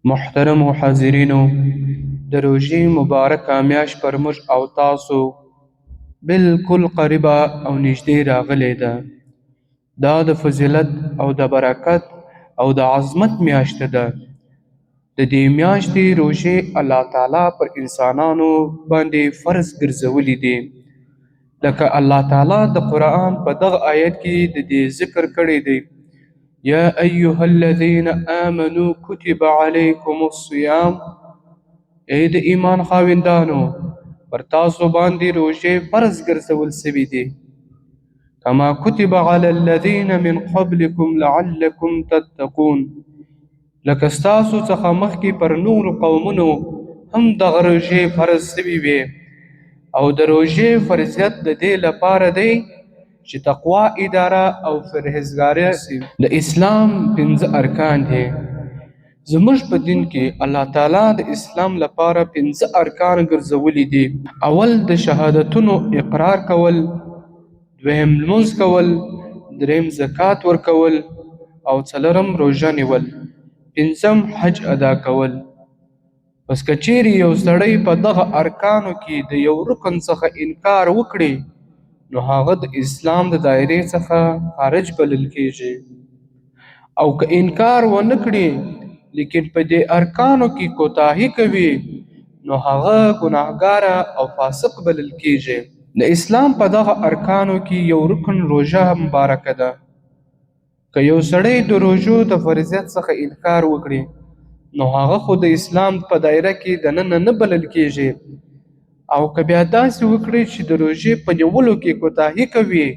محترمو حاضرینو، د روژې مبارکه میاشت پر موږ او تاسو بالکل قریبه او نږدې راغلې ده. دا د فضیلت او د برکت او د عظمت میاشت ده. د دې میاشتې روژې الله تعالی پر انسانانو باندې فرض ګرځولي دي. لکه الله تعالی د قرآن په دغه آیت کې د دې ذکر کړی دی: یا ایها الذین آمنوا کتب علیکم الصیام. ای د ایمان خاوندانو، پر تاسو باندې روژې فرض ګرځول سوي دي، کما کتب علی الذین من قبلکم لعلکم تتقون. لکه ستاسو څخه مخکې پر نورو قومونو هم دغه روژې فرض سوي وي، او د روژې فرضیت د دې لپاره دی چې تقوا اداره او پرهیزګاري سي. د اسلام 5 ارکان دي. زموږ په دین کې الله تعالی د اسلام لپاره 5 ارکان ګرځولي دي. اول د شهادتونو اقرار کول، دویم لمونځ کول، دریم زکات ورکول، او څلورم روژه نیول، پنځم حج ادا کول. پس که چیرې یو سړی په دغه ارکانو کې د یو رکن څخه انکار وکړي، نو هغه د اسلام د دایرې څخه خارج بلل کیږي. او که انکار ونه کړي لیکن په دې ارکانو کې کوتاهي کوي، نو هغه ګناهګاره او فاسق بلل کیږي. د اسلام په دغه ارکانو کې یو رکن روژه مبارکه ده. که یو سړی د روژو د فرضیت څخه انکار وکړي، نو هغه خو د اسلام په دایره کې دننه نه بلل کیږي. او که بیا داسې وکړي چې د روژې په نیولو کې کوتاهي کوي،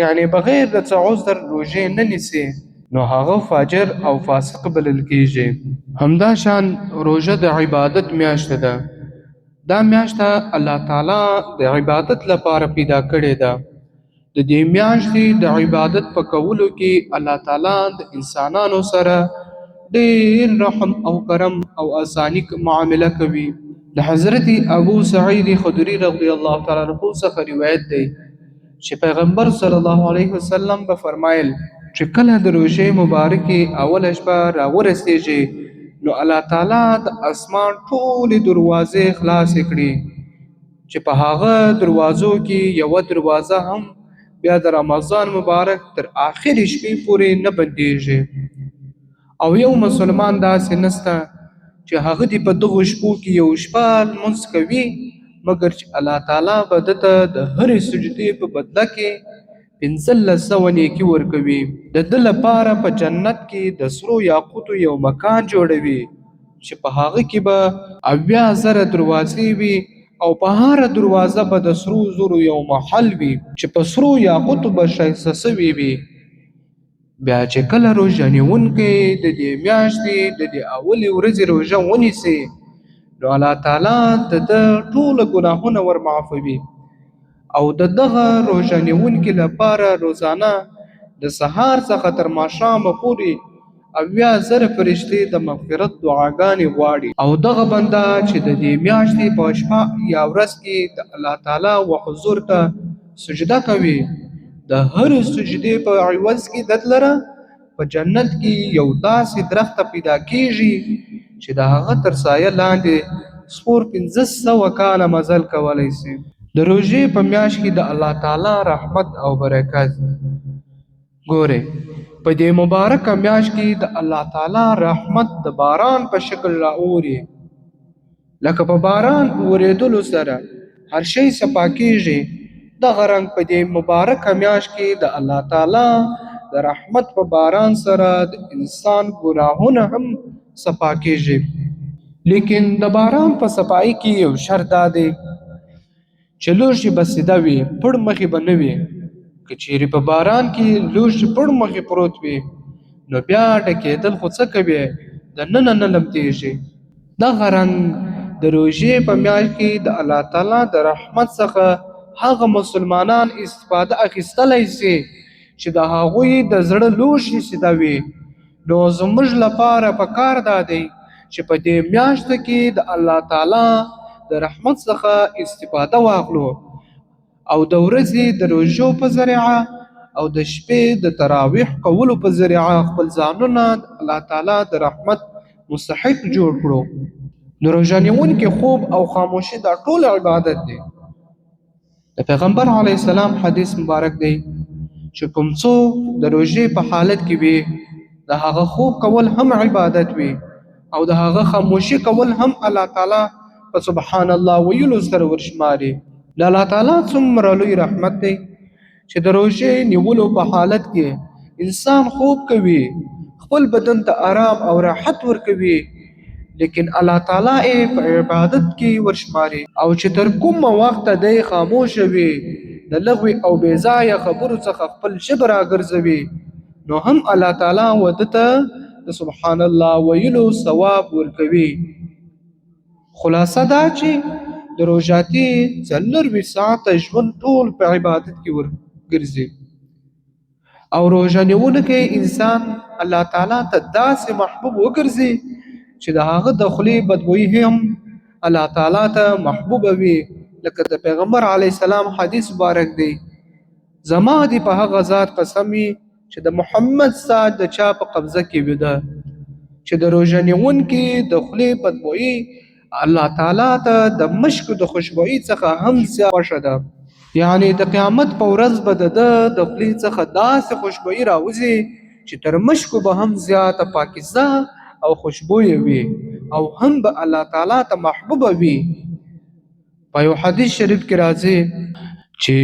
یعنی بغیر د څه عذر روژې نه نیسي، نو هغه فاجر او فاسق بلل کیږي. همدا شان روژه د عبادت میاشت ده. دا میاشت الله تعالی د عبادت لپاره پیدا کړې ده. د دې میاشتې د عبادت په کولو کې الله تعالی د انسانانو سره ډېر رحم او کرم او آسانی معامله کوي. د حضرت ابو سعید خدری رضی الله تعالی عنہ څخه روایت دی چې پیغمبر صلی الله علیه وسلم به فرمایل چې کله د روژې مبارکې اوله شپه راورسیږي، نو الله تعالی د اسمان ټولې دروازې خلاصې کړي، چې په هغه دروازو کې یوه دروازه هم بیا د رمضان مبارک تر آخرې شپې پورې نه بندیږي. او یو مسلمان داسې نسته چې هغه دې په دغو شپو کې یو شپه لمونځ کوي، مګر چې الله تعالی به دته د هرې سجدې په بدله کې 1500 نیکي ورکوي. د ده لپاره په جنت کې د سرو یاقوتو یو مکان جوړوي چې په هغه کې به 80,000 دروازې وي، او په هره دروازه به د سرو زرو یو محل وي چې په سرو یاقوتو به ښایسته سوي وي. بیا چې کله روژه نیونکی د دې میاشتې د دې اولې ورځې روژه ونیسي، نو الله تعالی د ده ټوله ګناهونه ورمعافوي. او د دغه روژه نیونکي لپاره روزانه د سهار څخه تر ماښامه پورې 80,000 فرشتې د مغفرت دعاګانې غواړي. او دغه بنده چې د دې میاشتې په شپه یا ورځ کې د الله تعالی و حضور ته سجده کوي، د هرې سجدې په عوض کې د لره په جنت کې یو داسې درخته پیدا کیږي چې د هغه تر سایه لاندې سپور 1500 کاله مزل کولی شي. د روژې په میاشت کې د الله تعالی رحمت او برکت. ګوره، په دې مبارکه میاشت کې د الله تعالی رحمت د باران په شکل راوري. لکه په باران ورېدلو سره هر شی صفا کیږي، دغه رنګ په دې مبارکه میاشت کې د الله تعالی د رحمت په باران سره د انسان ګناهونه هم صفا کیږي. لیکن د باران په صفایي کې یو شرط دا دی چې لوښي به سیده وي، پړ مخې به نه وي. که چیرې په باران کې لوښي پړ مخې پروت وي، نو بیا ډکېدل خو څه کوي، د ننه نه لمدېږي. دغه رنګ د روژې په میاشت کې د الله تعالی د رحمت څخه هغه مسلمانان استفاده اخیستلی شي چې د هغوی د زړه لوښي سیده وي. نو زموږ لپاره پکار دا دی چې په دې میاشت کې د الله تعالی د رحمت څخه استفاده واخلو، او د ورځې د روژو په ذریعه او د شپې د تراویح کولو په ذریعه خپل ځانونه د الله تعالی د رحمت مستحق جوړ کړو. د روژه نیونکي خوب او خاموشي دا ټول عبادت دی. د پیغمبر علیه السلام حدیث مبارک دی چې کوم څوک د روژې په حالت کې وي د هغه خوب کول هم عبادت وي او د هغه خاموشي کول هم الله تعالی په سبحان الله ویلو سره ورشماري. د الله تعالی څومره لوی رحمت دی چې د روژې نیولو په حالت کې انسان خوب کوي، خپل بدن ته آرام او راحت ورکوي، لیکن الله تعالی یې په عبادت کې ورشماري. او چې تر کومه وخته دی خاموش وي، د لغوي او بې ځایه خبرو څخه خپل ژبه راګرځوي، نو هم الله تعالی وده ته د سبحان الله ویلو ثواب ورکوي. خلاصه دا چې د روژاتي 24 ساعته ژوند ټول په عبادت کې ورګرځي او روژه نیونکی انسان الله تعالی ته داسې محبوب وګرځي چې د هغه د خولې بدبویي هم الله تعالی ته محبوبه وي. لکه د پیغمبر علیه السلام حدیث مبارک دی، زما دی په هغه ذات قسم چې د محمد سات د چا په قبضه کې وده چې د روژه نیونکي د خولې بدبویي الله تعالی ته د مشک د خوشبویي څخه هم زیات خوښه ده. یعنی د قیامت په ورځ به د خولې څخه داسې خوشبویي راوځي چې تر مشکو به هم زیاته پاکیزه او خوشبویه وي او هم به الله تعالی ته محبوبه وي. په یو حدیث شریف کې راځي چې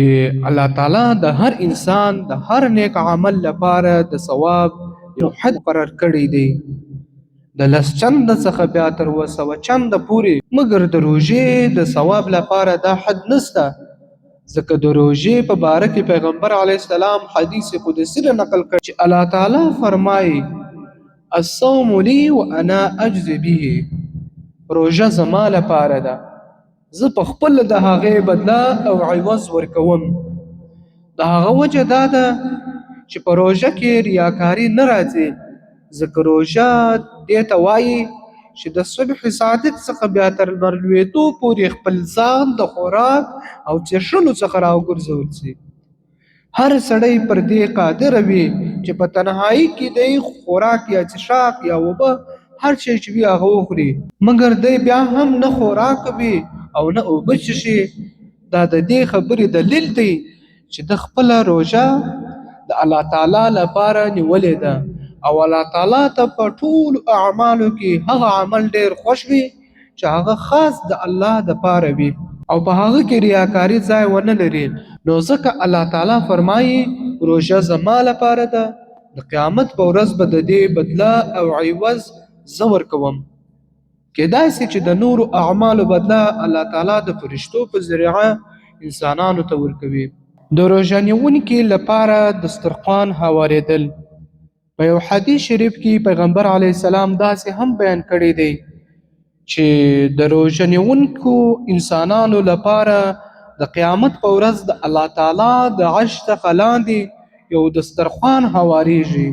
الله تعالی د هر انسان د هر نیک عمل لپاره د ثواب یو حد مقرر کړی دی، د 10 چنده څخه بیا تر 100 چنده پورې، مګر د روژې د ثواب لپاره دا حد نشته. ځکه د روژې په باره کې پیغمبر علیه السلام حدیث قدسی نقل کړ چې الله تعالی فرمایي الصوم لی وانا اجزی به، روژه زما لپاره ده، زه په خپل د هغې بدله او عوض ورکوم. د هغه وجه دا ده چې په روژه کې ریاکاري نه راځي، ځکه روژه دې ته وایي چې د صبح صادق څخه بیا تر لمر لوېدو پورې خپل ځان د خوراک او څښلو څخه راوګرځول شي. هر سړی پر دې قادر وي چې په تنهایی کې دی خوراک یا څښاک یا اوبه هر شی چې وي هغه وخوري، مګر دی بیا هم نه خوراک وي او نه اوبه څښي. دا د دې خبرې دلیل دی چې د خپله روژه د الله تعالی لپاره نیولې ده او الله تعالی ته په ټولو اعمالو کې هغه عمل ډیر خوښ وي چې هغه خاص د الله دپاره وي او په هغه کې ریاکاري ځای ونه لري. نو ځکه الله تعالی فرمایي روژه زما لپاره ده، د قیامت په ورځ به د دې بدله او عوض زه ورکوم. کیدای سي چې د نورو اعمالو بدله الله تعالی د فرشتو په ذریعه انسانانو ته ورکوي. د روژه نیونکي لپاره دسترخوان هواریدل، په یو حدیث شریف کې پیغمبر علیه السلام داسې هم بیان کړی دی چې د روژه نیونکو انسانانو لپاره د قیامت په ورځ د الله تعالی د عرش څخه لاندې یو دسترخوان هواریږي.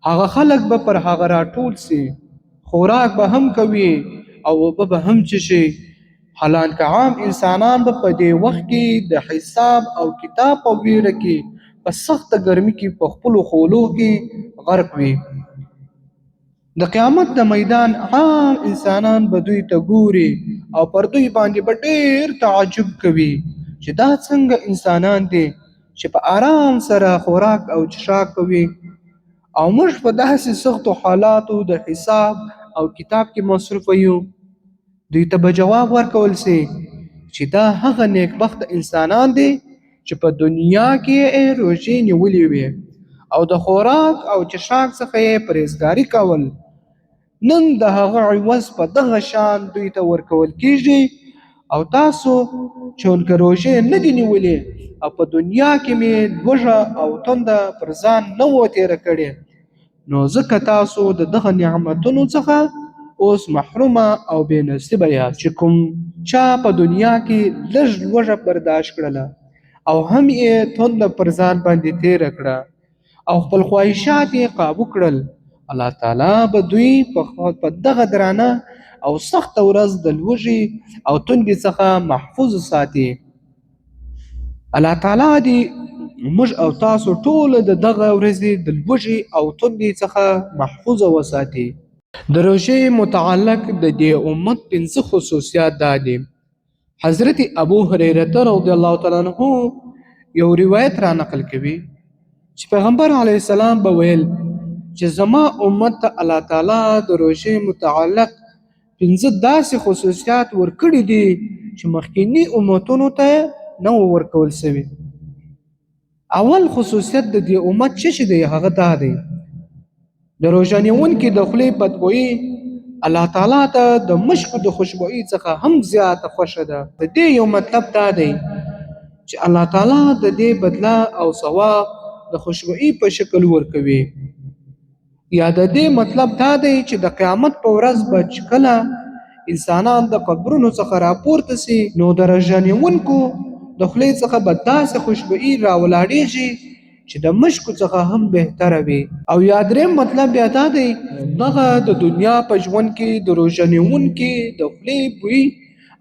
هغه خلک به پر هغه راټول سي، خوراک به هم کوي او اوبه به هم څښي، حالانکه عام انسانان به په دې وخت کې د حساب او کتاب په ویره کې په سخته ګرمي کې په خپلو خولو کې غرق وي. د قیامت د میدان عام انسانان به دوی ته ګوري او پر دوی باندې به ډېر تعجب کوي چې دا څنګه انسانان دي چې په آرام سره خوراک او څښاک کوي او موږ په داسې سختو حالاتو د حساب او کتاب کې مصروف یو. دوی ته به جواب ورکول سي چې دا هغه نیکبخت انسانان دي چې په دنیا کې روژې نیولې وي او د خوراک او څښاک څخه یې پرهیزګاري کول. نن د هغه عوض په دغه شان دوی ته ورکول کیږي او تاسو چونکه روژې نه دي نیولې او په دنیا کې مې لوږه او تنده پر ځان نه و تېره کړې، نو ځکه تاسو د دغه نعمتونو څخه اوس محرومه او بې نصیبه یاست چې کوم چا په دنیا کې لږ لوږه برداشت کړله او هم یې تنده پر ځان باندې تېره کړه او خپل خواهشات یې قابو کړل، الله تعالی به دوی په دغه درانه او سخته ورځ د لوږې او تندې څخه محفوظ ساتي. الله تعالی دې موږ او تاسو ټول د دغه ورځې د لوږې او تندې څخه محفوظ وساتي. د روژې متعلق د دې امت 5 خصوصیات دا دي. حضرت ابو هريره رضی الله تعالی عنہ یو روایت را نقل کوي چې پیغمبر علیه السلام به ویل چې زما امت ته الله تعالی د روژې متعلق 5 داسې خصوصیات ورکړي دي چې مخکینی امتونو ته نه ورکول شوي. اول خصوصیت د دې امت چې دی هغه دا دی د روژه نیونکي د خولې بدبویي الله تعالی ته د مشکو د خوشبویي څخه هم زیاته خوښه ده. د دې یو مطلب دا دی چې الله تعالی د دې بدله او ثواب د خوشبویي په شکل ورکوي. یا د دې مطلب دا دی چې د قیامت په ورځ به چې کله انسانان د قبرونو څخه راپورته سي نو د روژه نیونکو د خولې څخه به داسې خوشبویي راولاړېږي چې د مشکو څخه هم بهتره وي. او یا درېم مطلب بیا دا دی دغه د دنیا په ژوند کې د روژه نیونکي د خولې بوی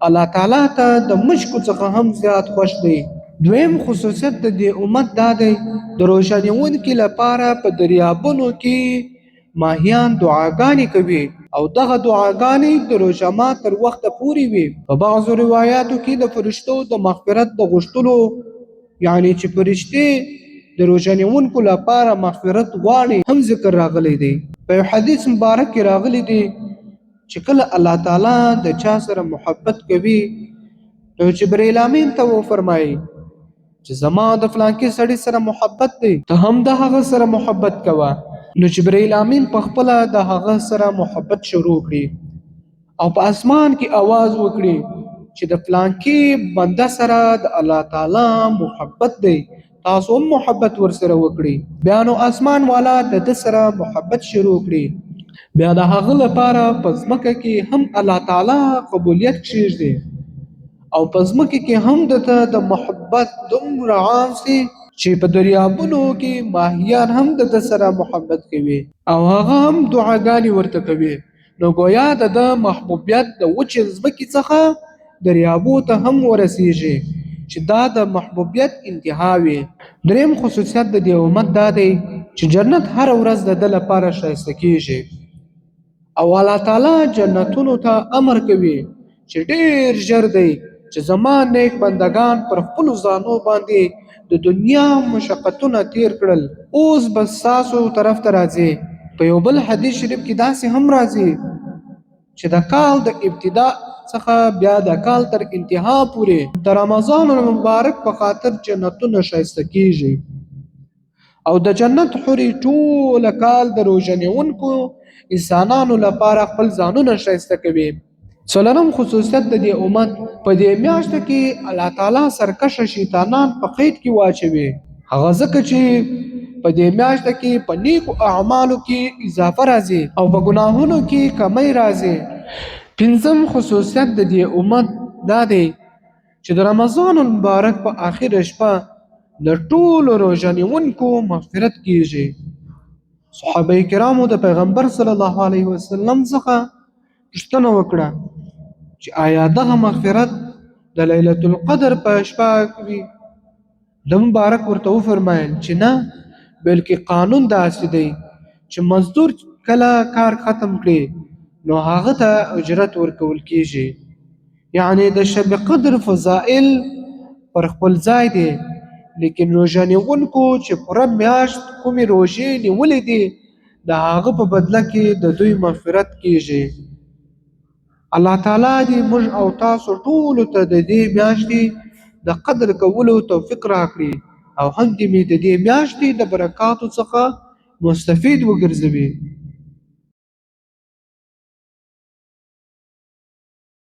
الله تعالی ته د مشکو څخه هم زیات خوښ دی. دویم خصوصیت د دې امت دا دی د روژه نیونکي لپاره په دریابونو کې ماهیان دعاګانې کوي او دغه دعاګانې د روژه مات تر وخته پورې وي. په بعضو روایاتو کې د فرشتو د مغفرت د غوښتلو یعنی چې فرشتې د روژه نیونکو لپاره مغفرت غواړي هم ذکر راغلی دی. په یو حدیث مبارک کې راغلی دی چې کله الله تعالی د چا سره محبت کوي نو جبرئیل امین ته وفرمایي چې زما د فلانکي سړي سره محبت دی ته هم د هغه سره محبت کوه. نو جبرئیل امین په خپله د هغه سره محبت شروع کړي او په اسمان کې आवाज وکړي چې د فلانکي بنده سره د الله تعالی محبت دی تاسو هم محبت ورسره وکړي. بیا نو اسمان والا د ده سره محبت شروع کړي. بیا د هغه لپاره په ځمکه کې هم الله تعالی قبولیت کښېږدي او په ځمکه کې هم دته د محبت دومره عام سي چې په دریابونو کې ماهیان هم د ده سره محبت کوي او هغه هم دعاګانې ورته کوي. نو گویا د ده محبوبیت د وچې ځمکې څخه دریابو ته هم ورسیږي چې دا د محبوبیت انتها وي. دریم خصوصیت د دې امت دا دی چې جنت هر ورځ د ده لپاره ښایسته کیږي او الله تعالی جنتونو ته امر کوي چې ډیر ژر دی چې زما نیک بندگان پر خپلو ځانو باندې د دنیا مشقتونه تیر کړل اوس بس ستاسو طرف ته راځي. په یو بل حدیث شریف کې داسې هم راځي چې د کال د ابتدا څخه بیا د کال تر انتها پورې د رمضان المبارک په خاطر جنتونه ښایسته کیږي او د جنت حورې ټوله کال د روژه نیونکو انسانانو لپاره خپل ځانونه ښایسته کوي. څلورم خصوصیت د دې امت په دې میاشت کې الله تعالی سرکشه شیطانان په قید کې واچوي هغه ځکه چې په دې میاشت کې په نیکو اعمالو کې اضافه راځي او په ګناهونو کې کمی راځي. پنځم خصوصیت د دې امت دا دی چې د رمضان المبارک په آخر شپه د ټولو روژه نیونکو مغفرت کیږي. صحابه کرامو د پیغمبر صلی الله علیه وسلم څخه پوښتنه وکړه چې آیا دغه مغفرت د لیلة القدر په شپه وي؟ د مبارک ورته وفرمایل چې نه بلکې قانون داسې دی چې مزدور کله کار ختم کړي نو هغه ته اجرت ورکول کیږي. یعنی د شب قدر فضائل پر خپل ځای دی لیکن روژه نیونکو چې پوره میاشت کومې روژې نیولې دي د هغه په بدله کې د دوی مغفرت کیږي. الله تعالی دې موږ او تاسو ټولو ته د دې میاشتې د قدر کولو توفیق راکړي او هم دې د دې میاشتې د برکاتو څخه مستفید وګرځوي.